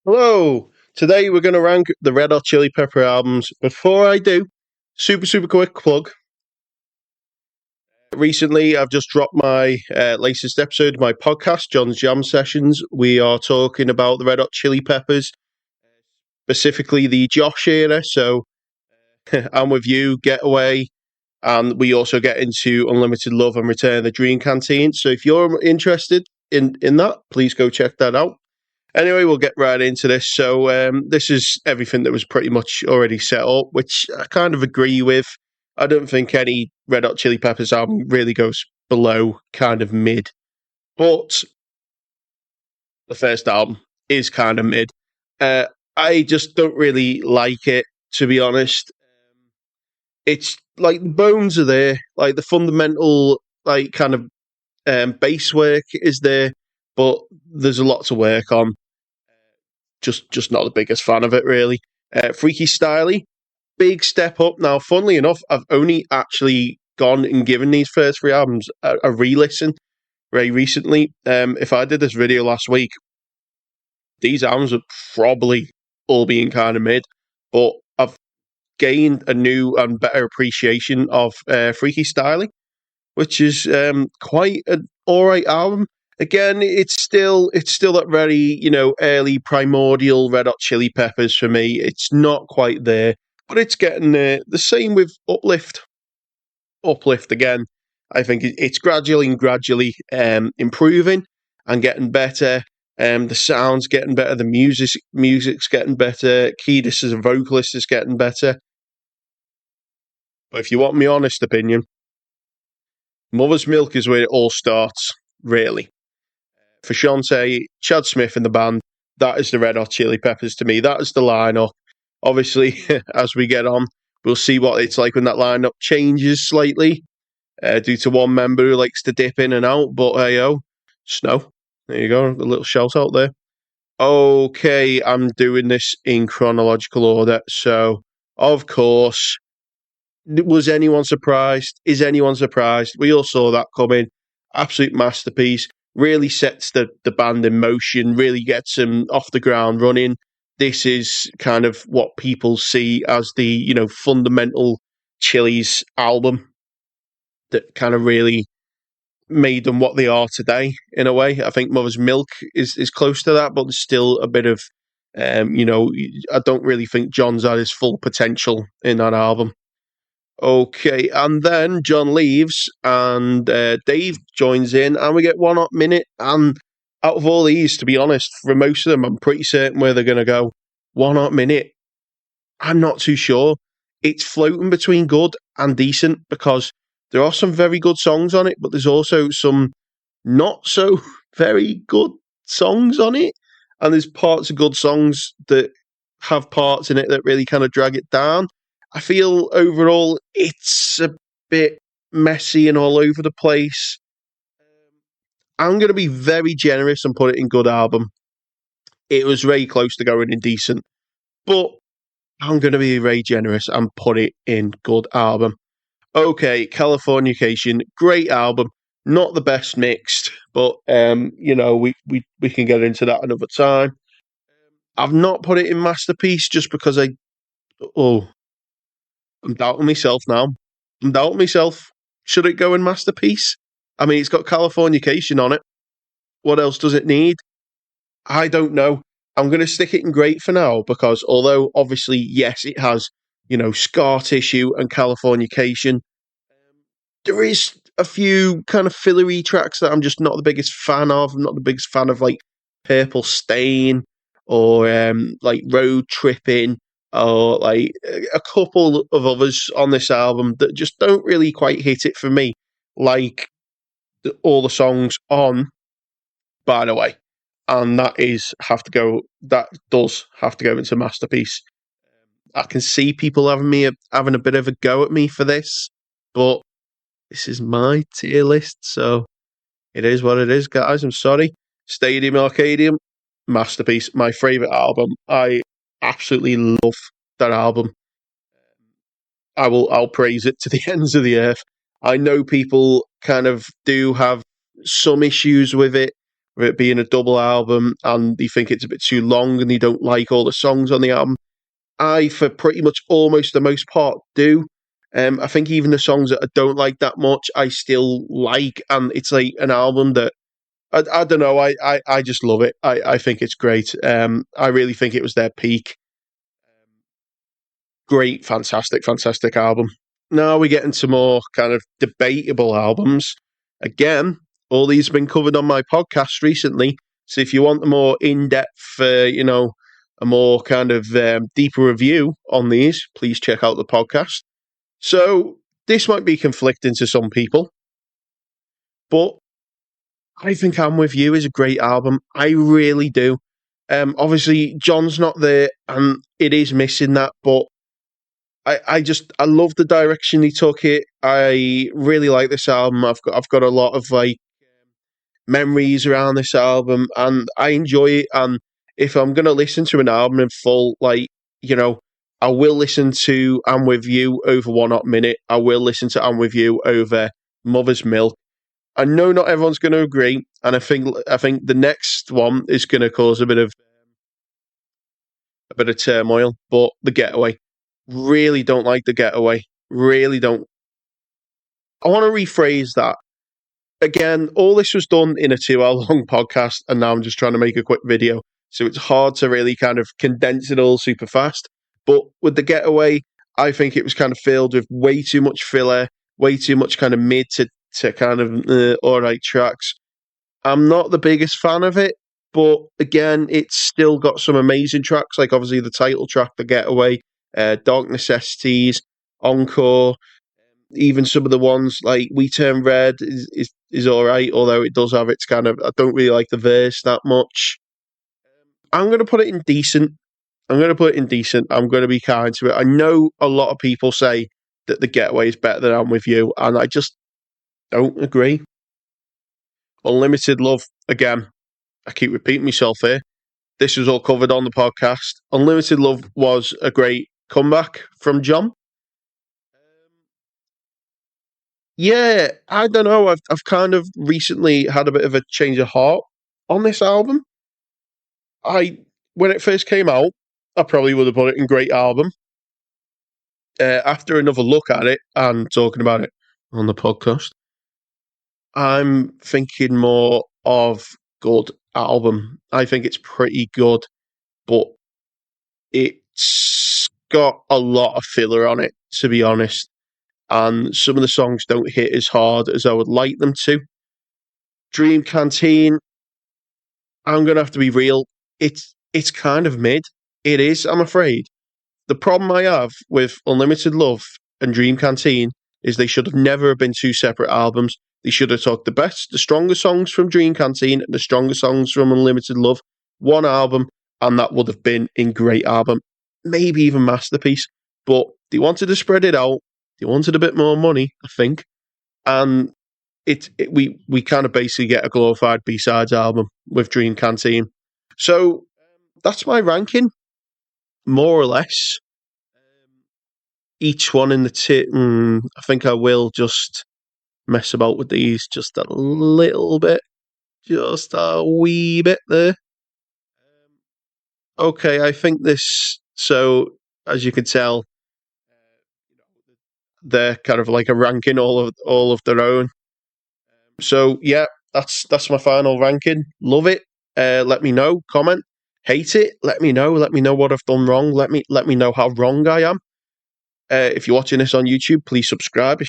Hello. Today we're going to rank the Red Hot Chili Pepper albums. Before I do, super quick plug. Recently, I've just dropped my latest episode of my podcast, John's Jam Sessions. We are talking about the Red Hot Chili Peppers, specifically the Josh era. So I'm with You, Getaway, and we also get into Unlimited Love and Return of the Dream Canteen. So if you're interested in that, please go check that out. Anyway, we'll get right into this. So this is everything that was pretty much already set up, which I kind of agree with. I don't think any Red Hot Chili Peppers album really goes below kind of mid. But the first album is kind of mid. I just don't really like it, to be honest. It's like the bones are there, like the fundamental, like kind of bass work is there, but there's a lot to work on. Just not the biggest fan of it, really. Freaky Styley, big step up. Now, funnily enough, I've only actually gone and given these first three albums a re-listen very recently. If I did this video last week, these albums would probably all be in kind of mid, but I've gained a new and better appreciation of Freaky Styley, which is quite an alright album. Again, it's still that very, early primordial Red Hot Chili Peppers for me. It's not quite there, but it's getting there. The same with Uplift. Uplift again. I think it's gradually improving and getting better. The sound's getting better. The music's getting better. Kiedis as a vocalist is getting better. But if you want my honest opinion, Mother's Milk is where it all starts, really. For Shantae, Chad Smith in the band, that is the Red Hot Chili Peppers to me. That is the lineup. Obviously, as we get on, we'll see what it's like when that lineup changes slightly due to one member who likes to dip in and out. But hey, Snow. There you go, a little shout out there. Okay, I'm doing this in chronological order. So, of course, was anyone surprised? Is anyone surprised? We all saw that coming. Absolute masterpiece. Really sets the band in motion, really gets them off the ground running. This is kind of what people see as the, fundamental Chili's album that kind of really made them what they are today, in a way. I think Mother's Milk is close to that, but there's still a bit of, I don't really think John's at his full potential in that album. Okay, and then John leaves and Dave joins in, and we get One Hot Minute. And out of all these, to be honest, for most of them, I'm pretty certain where they're going to go. One Hot Minute, I'm not too sure. It's floating between good and decent because there are some very good songs on it, but there's also some not so very good songs on it. And there's parts of good songs that have parts in it that really kind of drag it down. I feel overall it's a bit messy and all over the place. I'm going to be very generous and put it in good album. It was very close to going in decent, but I'm going to be very generous and put it in good album. Okay, Californication, great album. Not the best mixed, but we can get into that another time. I've not put it in masterpiece just because I'm doubting myself now. I'm doubting myself. Should it go in masterpiece? I mean, it's got Californication on it. What else does it need? I don't know. I'm going to stick it in great for now because although obviously, yes, it has, scar tissue and Californication, there is a few kind of fillery tracks that I'm just not the biggest fan of. I'm not the biggest fan of like Purple Stain or like Road Tripping or like a couple of others on this album that just don't really quite hit it for me, like all the songs on By the Way. And that does have to go into masterpiece. I can see people having a bit of a go at me for this, but this is my tier list, so it is what it is, guys. I'm sorry. Stadium Arcadium, masterpiece, my favourite album. I absolutely love that album. I'll praise it to the ends of the earth. I know people kind of do have some issues with it, of it being a double album and they think it's a bit too long and they don't like all the songs on the album. I, for pretty much almost the most part, do. I think even the songs that I don't like that much, I still like, and it's like an album that I don't know. I just love it. I think it's great. I really think it was their peak. Great, fantastic album. Now we get into more kind of debatable albums. Again, all these have been covered on my podcast recently. So if you want a more in-depth, a more kind of deeper review on these, please check out the podcast. So this might be conflicting to some people, but I think I'm With You is a great album. I really do. Obviously, John's not there, and it is missing that, but I love the direction he took it. I really like this album. I've got a lot of like memories around this album, and I enjoy it. And if I'm gonna listen to an album in full, I will listen to I'm With You over One Hot Minute. I will listen to I'm With You over Mother's Milk. I know not everyone's going to agree, and I think the next one is going to cause a bit of turmoil. But The Getaway, really don't like The Getaway. Really don't. I want to rephrase that. Again, all this was done in a 2-hour long podcast, and now I'm just trying to make a quick video. So it's hard to really kind of condense it all super fast. But with The Getaway, I think it was kind of filled with way too much filler, way too much kind of mid to kind of alright tracks. I'm not the biggest fan of it, but again, it's still got some amazing tracks, like obviously the title track, The Getaway, Dark Necessities, Encore, even some of the ones like We Turn Red is alright, although it does have its kind of, I don't really like the verse that much. I'm going to put it in decent. I'm going to be kind to it. I know a lot of people say that The Getaway is better than I'm With You, and I just don't agree. Unlimited Love, again, I keep repeating myself here. This was all covered on the podcast. Unlimited Love was a great comeback from John. Yeah, I don't know. I've kind of recently had a bit of a change of heart on this album. When it first came out, I probably would have put it in great album. After another look at it and talking about it on the podcast, I'm thinking more of good album. I think it's pretty good, but it's got a lot of filler on it, to be honest. And some of the songs don't hit as hard as I would like them to. Dream Canteen, I'm going to have to be real. It's kind of mid. It is, I'm afraid. The problem I have with Unlimited Love and Dream Canteen is they should have never been two separate albums. They should have took the strongest songs from Dream Canteen and the strongest songs from Unlimited Love, one album, and that would have been a great album, maybe even masterpiece. But they wanted to spread it out. They wanted a bit more money, I think, and we kind of basically get a glorified B-sides album with Dream Canteen. So that's my ranking, more or less. Each one in the I think I will just mess about with these just a little bit, just a wee bit there. Okay, I think this. So as you can tell, they're kind of like a ranking all of their own. So yeah, that's my final ranking. Love it. Let me know. Comment. Hate it. Let me know. Let me know what I've done wrong. Let me know how wrong I am. If you're watching this on YouTube, please subscribe.